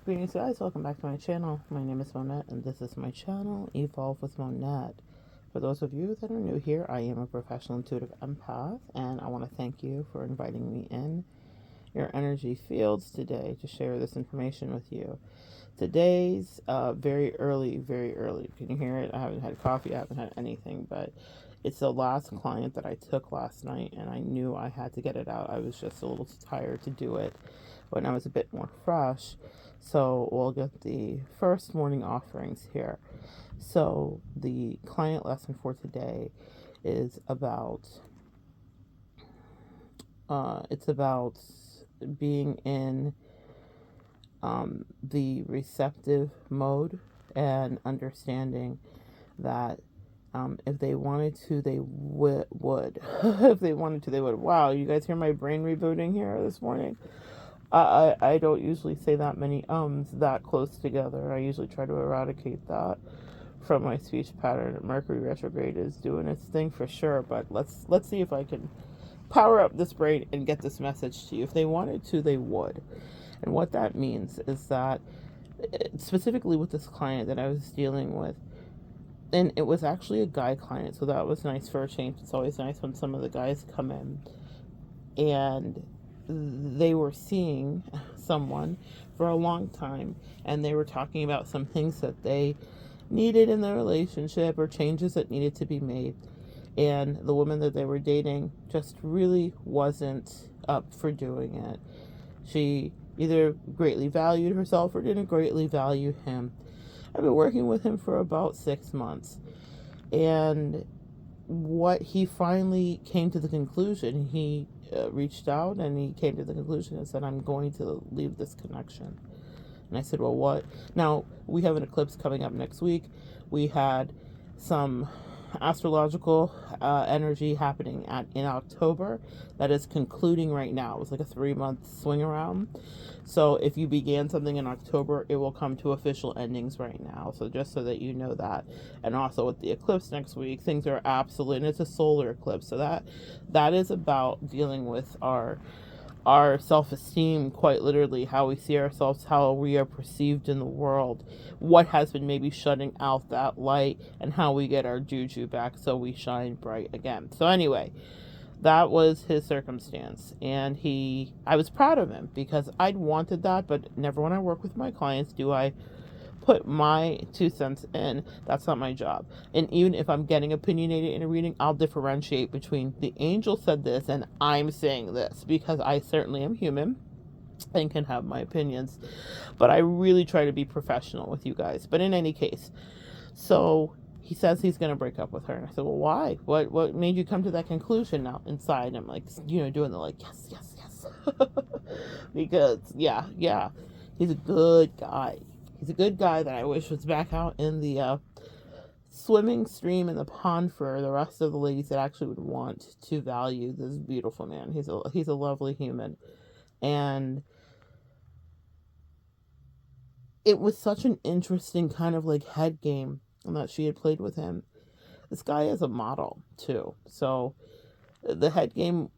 Greetings guys, welcome back to my channel. My name is Monette and this is my channel, Evolve with Monette. For those of you that are new here, I am a professional intuitive empath and I want to thank you for inviting me in your energy fields today to share this information with you. Today's very early, very early. Can you hear it? I haven't had coffee, I haven't had anything, but it's the last client that I took last night and I knew I had to get it out. I was just a little tired to do it when I was a bit more fresh. So we'll get the first morning offerings here. So the client lesson for today is about it's about being in the receptive mode and understanding that if they wanted to, they would. If they wanted to, they would. Wow, you guys hear my brain rebooting here this morning? I don't usually say that many ums that close together. I usually try to eradicate that from my speech pattern. Mercury retrograde is doing its thing for sure, but let's see if I can power up this brain and get this message to you. If they wanted to, they would. And what that means is that, specifically with this client that I was dealing with, and it was actually a guy client, so that was nice for a change. It's always nice when some of the guys come in and they were seeing someone for a long time and they were talking about some things that they needed in the relationship or changes that needed to be made, and the woman that they were dating just really wasn't up for doing it. She either greatly valued herself or didn't greatly value him. I've been working with him for about 6 months, and what he finally came to the conclusion, he reached out and he came to the conclusion and said, I'm going to leave this connection. And I said, well, what? Now, we have an eclipse coming up next week. We had some astrological energy happening in October that is concluding right now. It was like a 3-month swing around. So if you began something in October, it will come to official endings right now. So just so that you know that. And also with the eclipse next week, things are absolutely, and it's a solar eclipse. So that is about dealing with our self-esteem, quite literally, how we see ourselves, how we are perceived in the world, what has been maybe shutting out that light, and how we get our juju back so we shine bright again. So anyway, that was his circumstance, and I was proud of him because I'd wanted that, but never when I work with my clients do I put my 2 cents in. That's not my job. And even if I'm getting opinionated in a reading, I'll differentiate between the angel said this and I'm saying this, because I certainly am human and can have my opinions, but I really try to be professional with you guys. But in any case, so he says he's going to break up with her, and I said, well, why? What made you come to that conclusion? Now inside I'm like, doing the like, yes. Because yeah, he's a good guy. He's a good guy that I wish was back out in the swimming stream in the pond for the rest of the ladies that actually would want to value this beautiful man. He's a lovely human. And it was such an interesting kind of like head game that she had played with him. This guy is a model too. So the head game,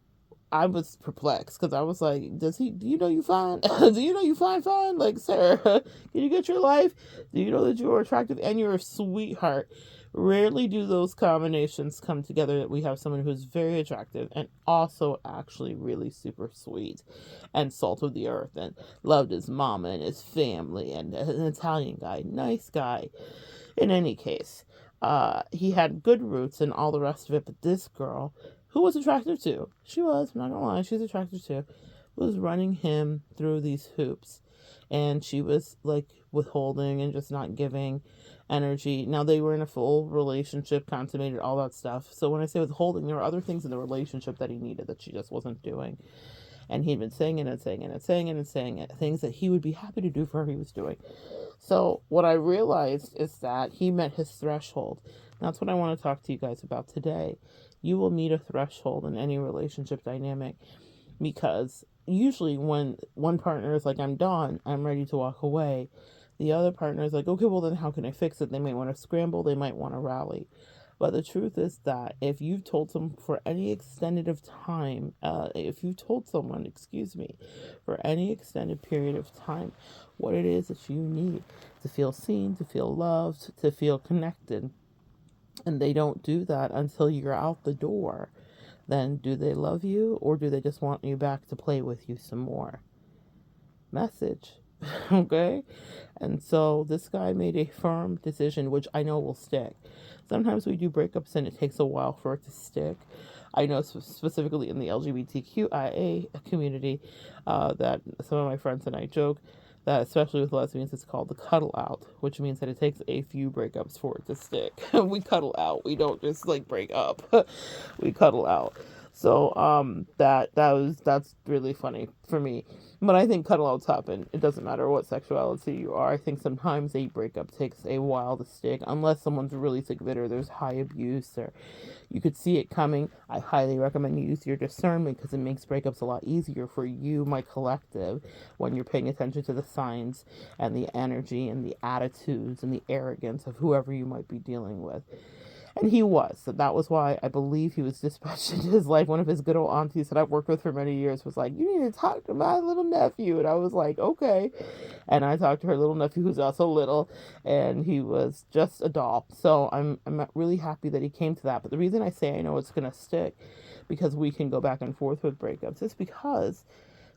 I was perplexed because I was like, do you know you fine? Do you know you fine? Like, sir, can you get your life? Do you know that you are attractive and you're a sweetheart? Rarely do those combinations come together, that we have someone who's very attractive and also actually really super sweet and salt of the earth and loved his mama and his family and an Italian guy, nice guy. In any case, he had good roots and all the rest of it, but this girl, who was attractive too, I'm not gonna lie, she's attractive too, was running him through these hoops. And she was like withholding and just not giving energy. Now they were in a full relationship, consummated, all that stuff. So when I say withholding, there were other things in the relationship that he needed that she just wasn't doing. And he'd been saying it and saying it and saying it and saying it, things that he would be happy to do for her, he was doing. So what I realized is that he met his threshold. That's what I want to talk to you guys about today. You will meet a threshold in any relationship dynamic, because usually when one partner is like, I'm done, I'm ready to walk away, the other partner is like, okay, well then how can I fix it? They might want to scramble, they might want to rally. But the truth is that if you've told them for any extended of time, if you've told someone, excuse me, for any extended period of time, what it is that you need to feel seen, to feel loved, to feel connected, and they don't do that until you're out the door, then do they love you, or do they just want you back to play with you some more? Message. Okay? And so this guy made a firm decision, which I know will stick. Sometimes we do breakups and it takes a while for it to stick. I know specifically in the LGBTQIA community that some of my friends and I joke that, especially with lesbians, it's called the cuddle out, which means that it takes a few breakups for it to stick. We cuddle out. We don't just like break up. We cuddle out. So that's really funny for me. But I think cuddle outs happen. It doesn't matter what sexuality you are. I think sometimes a breakup takes a while to stick, unless someone's really sick of it or there's high abuse or you could see it coming. I highly recommend you use your discernment because it makes breakups a lot easier for you, my collective, when you're paying attention to the signs and the energy and the attitudes and the arrogance of whoever you might be dealing with. And he was. So that was why I believe he was dispatched into his life. One of his good old aunties that I've worked with for many years was like, "You need to talk to my little nephew." And I was like, okay. And I talked to her little nephew, who's also little, and he was just a doll. So I'm really happy that he came to that. But the reason I say I know it's going to stick, because we can go back and forth with breakups, is because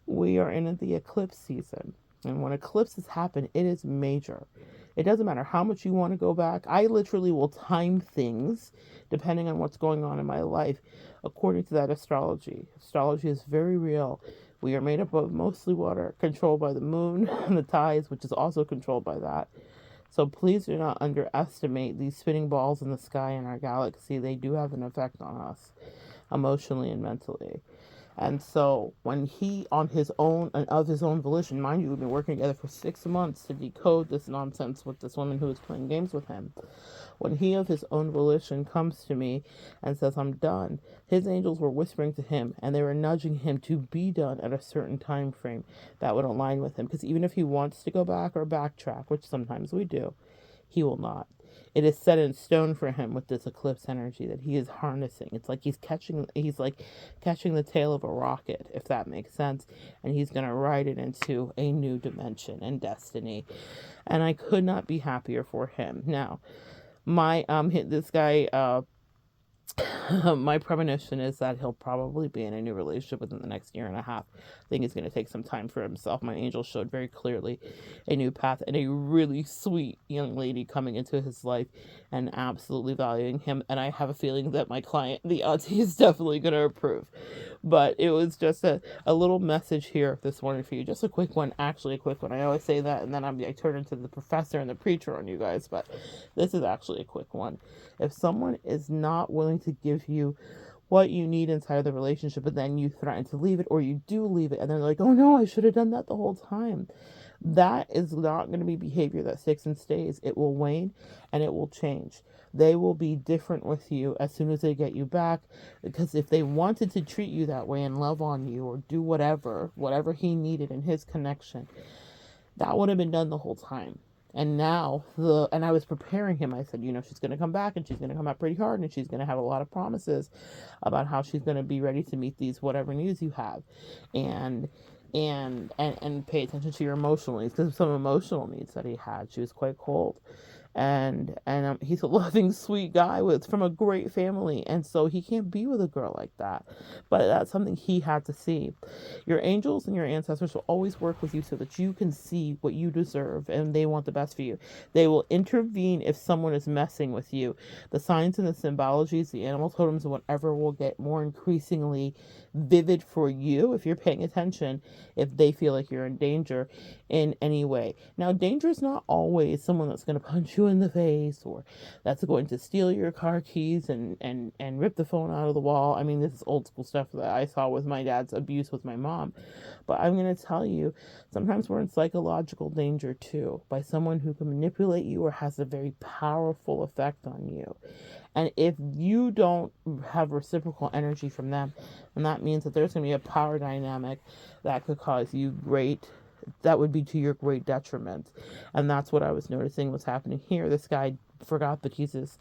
we are in the eclipse season. And when eclipses happen, it is major. It doesn't matter how much you want to go back. I literally will time things depending on what's going on in my life according to that astrology. Astrology is very real. We are made up of mostly water, controlled by the moon and the tides, which is also controlled by that. So please do not underestimate these spinning balls in the sky in our galaxy. They do have an effect on us emotionally and mentally. And so when he, on his own and of his own volition, mind you, we've been working together for 6 months to decode this nonsense with this woman who was playing games with him. When he, of his own volition, comes to me and says, "I'm done," his angels were whispering to him and they were nudging him to be done at a certain time frame that would align with him. Because even if he wants to go back or backtrack, which sometimes we do, he will not. It is set in stone for him with this eclipse energy that he is harnessing. It's like he's like catching the tail of a rocket, if that makes sense, and he's going to ride it into a new dimension and destiny. And I could not be happier for him. Now, my this guy my premonition is that he'll probably be in a new relationship within the next year and a half. I think he's going to take some time for himself. My angel showed very clearly a new path and a really sweet young lady coming into his life and absolutely valuing him. And I have a feeling that my client, the auntie, is definitely going to approve. But it was just a little message here this morning for you. Just a quick one, actually a quick one. I always say that and then I turn into the professor and the preacher on you guys, but this is actually a quick one. If someone is not willing to give you what you need inside of the relationship, but then you threaten to leave it, or you do leave it, and they're like, "Oh no, I should have done that the whole time," that is not going to be behavior that sticks and stays. It will wane and it will change. They will be different with you as soon as they get you back, because if they wanted to treat you that way and love on you or do whatever he needed in his connection, that would have been done the whole time. And now and I was preparing him. I said, she's going to come back and she's going to come back pretty hard and she's going to have a lot of promises about how she's going to be ready to meet these whatever needs you have, and pay attention to your emotional needs, because some emotional needs that he had. She was quite cold. And he's a loving, sweet guy from a great family, and so he can't be with a girl like that. But that's something he had to see. Your angels and your ancestors will always work with you so that you can see what you deserve, and they want the best for you. They will intervene if someone is messing with you. The signs and the symbologies, the animal totems, and whatever will get more increasingly vivid for you if you're paying attention, if they feel like you're in danger in any way. Now, danger is not always someone that's going to punch you in the face or that's going to steal your car keys and rip the phone out of the wall. I mean, this is old school stuff that I saw with my dad's abuse with my mom. But I'm going to tell you, sometimes we're in psychological danger too, by someone who can manipulate you or has a very powerful effect on you. And if you don't have reciprocal energy from them, and that means that there's going to be a power dynamic that could cause you that would be to your great detriment. And that's what I was noticing was happening here. This guy forgot that he's this,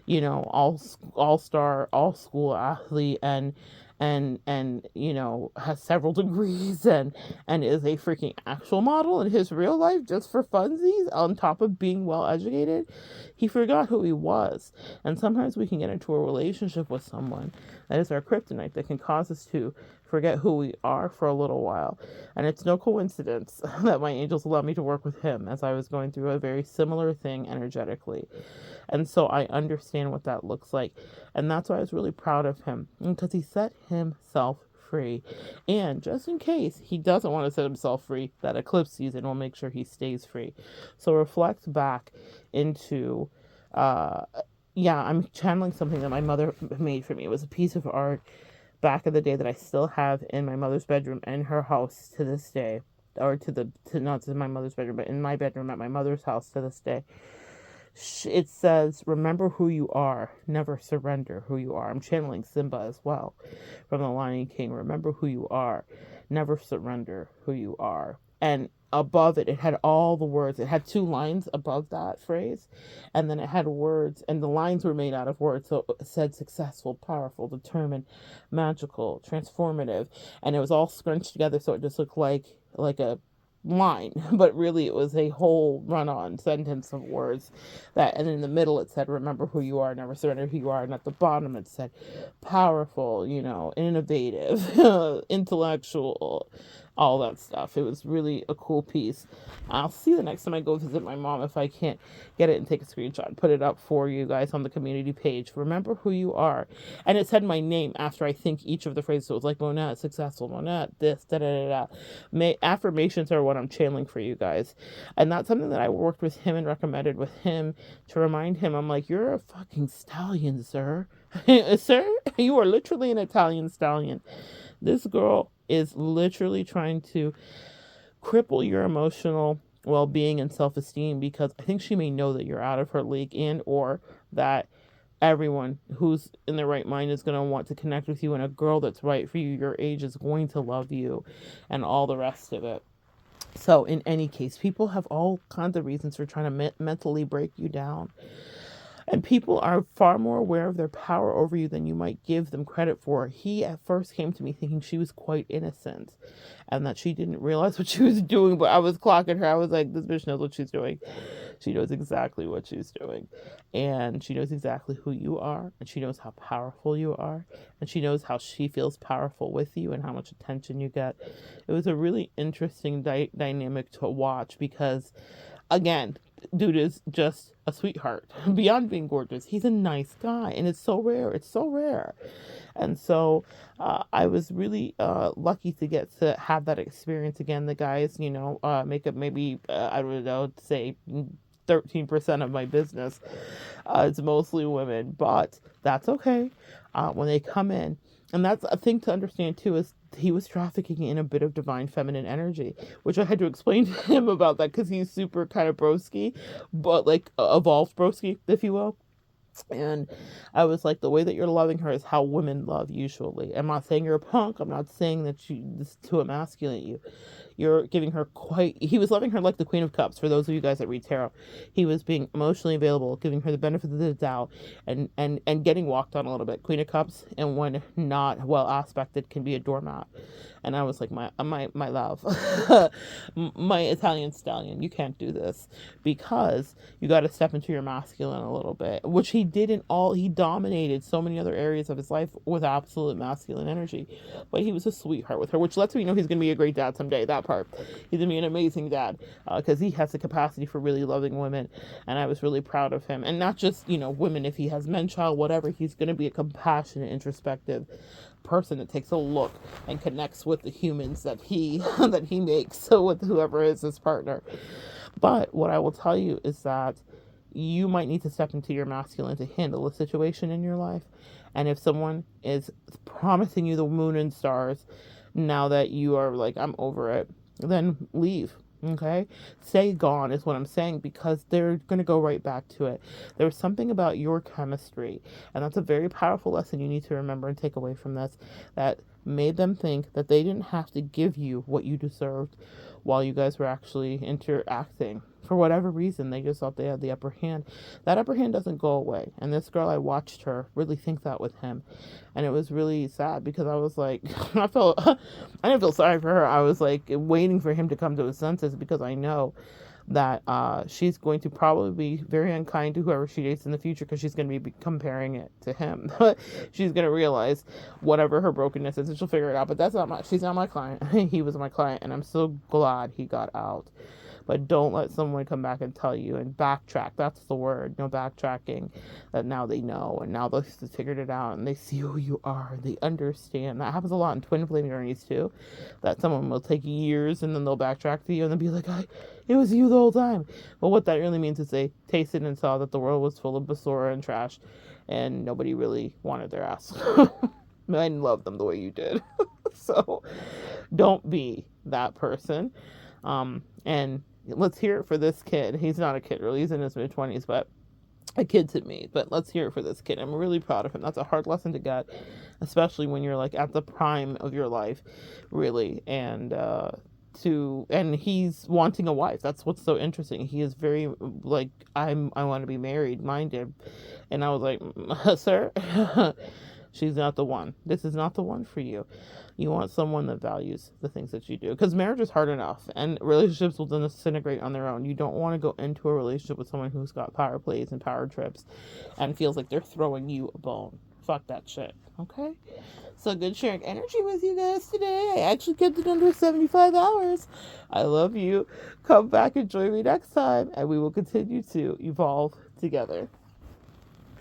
all star, all school athlete, and has several degrees, and is a freaking actual model in his real life just for funsies, on top of being well educated. He forgot who he was. And sometimes we can get into a relationship with someone that is our kryptonite, that can cause us to forget who we are for a little while. And it's no coincidence that my angels allowed me to work with him as I was going through a very similar thing energetically. And so I understand what that looks like. And that's why I was really proud of him, because he set himself free. And just in case he doesn't want to set himself free, that eclipse season will make sure he stays free. So reflect back into, I'm channeling something that my mother made for me. It was a piece of art back in the day that I still have in my mother's bedroom in her house to this day, or not to my mother's bedroom, but in my bedroom at my mother's house to this day. It says, remember who you are, never surrender who you are. I'm channeling Simba as well from the Lion King. Remember who you are, never surrender who you are. And above it, it had all the words. It had 2 lines above that phrase, and then it had words, and the lines were made out of words. So it said successful, powerful, determined, magical, transformative, and it was all scrunched together, so it just looked like a line, but really it was a whole run-on sentence of words. And in the middle it said, remember who you are, never surrender who you are. And at the bottom it said, powerful, innovative, intellectual, all that stuff. It was really a cool piece. I'll see the next time I go visit my mom if I can't get it and take a screenshot, put it up for you guys on the community page. Remember who you are. And it said my name after I think each of the phrases. So it was like Monette, successful, Monette, this, da da da da. Affirmations are what I'm channeling for you guys. And that's something that I worked with him and recommended with him to remind him. I'm like, you're a fucking stallion, sir. Sir, you are literally an Italian stallion. This girl is literally trying to cripple your emotional well-being and self-esteem, because I think she may know that you're out of her league, and or that everyone who's in their right mind is going to want to connect with you, and a girl that's right for you, your age, is going to love you, and all the rest of it. So in any case, people have all kinds of reasons for trying to mentally break you down. And people are far more aware of their power over you than you might give them credit for. He at first came to me thinking she was quite innocent and that she didn't realize what she was doing, but I was clocking her. I was like, this bitch knows what she's doing. She knows exactly what she's doing. And she knows exactly who you are, and she knows how powerful you are, and she knows how she feels powerful with you and how much attention you get. It was a really interesting dynamic to watch, because again, dude is just a sweetheart. Beyond being gorgeous, he's a nice guy, and it's so rare. It's so rare. And so I was really lucky to get to have that experience again. The guys, make up maybe, I don't know, say 13% of my business. It's mostly women, but that's okay when they come in. And that's a thing to understand too, is he was trafficking in a bit of divine feminine energy, which I had to explain to him about that, because he's super kind of broski, but like evolved broski, if you will. And I was like, the way that you're loving her is how women love usually. I'm not saying you're a punk. I'm not saying that this is to emasculate you. You're giving her he was loving her like the Queen of Cups. For those of you guys that read tarot, he was being emotionally available, giving her the benefit of the doubt, and getting walked on a little bit. Queen of Cups, and when not well aspected, can be a doormat. And I was like, my love, my Italian stallion, you can't do this, because you got to step into your masculine a little bit, which he did he dominated so many other areas of his life with absolute masculine energy. But he was a sweetheart with her, which lets me know he's going to be a great dad someday. That part, he's going to be an amazing dad, because he has the capacity for really loving women. And I was really proud of him. And not just, women, if he has men, child, whatever, he's going to be a compassionate, introspective person that takes a look and connects with the humans that he makes, so with whoever is his partner. But what I will tell you is that you might need to step into your masculine to handle a situation in your life. And if someone is promising you the moon and stars, now that you are like, I'm over it, then leave. Okay, stay gone is what I'm saying, because they're going to go right back to it. There's something about your chemistry, and that's a very powerful lesson you need to remember and take away from this, that made them think that they didn't have to give you what you deserved, while you guys were actually interacting. For whatever reason, they just thought they had the upper hand. That upper hand doesn't go away. And this girl, I watched her really think that with him. And it was really sad because I was like, I didn't feel sorry for her. I was like waiting for him to come to his senses, because I know that she's going to probably be very unkind to whoever she dates in the future, because she's going to be comparing it to him. She's going to realize whatever her brokenness is, and she'll figure it out. But she's not my client. He was my client, and I'm so glad he got out. But don't let someone come back and tell you and backtrack. That's the word. No backtracking. That now they know, and now they've figured it out, and they see who you are. They understand. That happens a lot in twin flame journeys too. That someone will take years, and then they'll backtrack to you, and they'll be like, it was you the whole time. But what that really means is they tasted and saw that the world was full of basura and trash, and nobody really wanted their ass. I didn't love them the way you did. So don't be that person. And let's hear it for this kid. He's not a kid, really. He's in his mid-20s, but a kid to me. But let's hear it for this kid. I'm really proud of him. That's a hard lesson to get, especially when you're like at the prime of your life, really. And he's wanting a wife. That's what's so interesting. He is very like, I want to be married minded. And I was like, sir, she's not the one. This is not the one for you. You want someone that values the things that you do, because marriage is hard enough, and relationships will disintegrate on their own. You don't want to go into a relationship with someone who's got power plays and power trips and feels like they're throwing you a bone. Fuck that shit. Okay? So good sharing energy with you guys today. I actually kept it under 75 hours. I love you. Come back and join me next time, and we will continue to evolve together.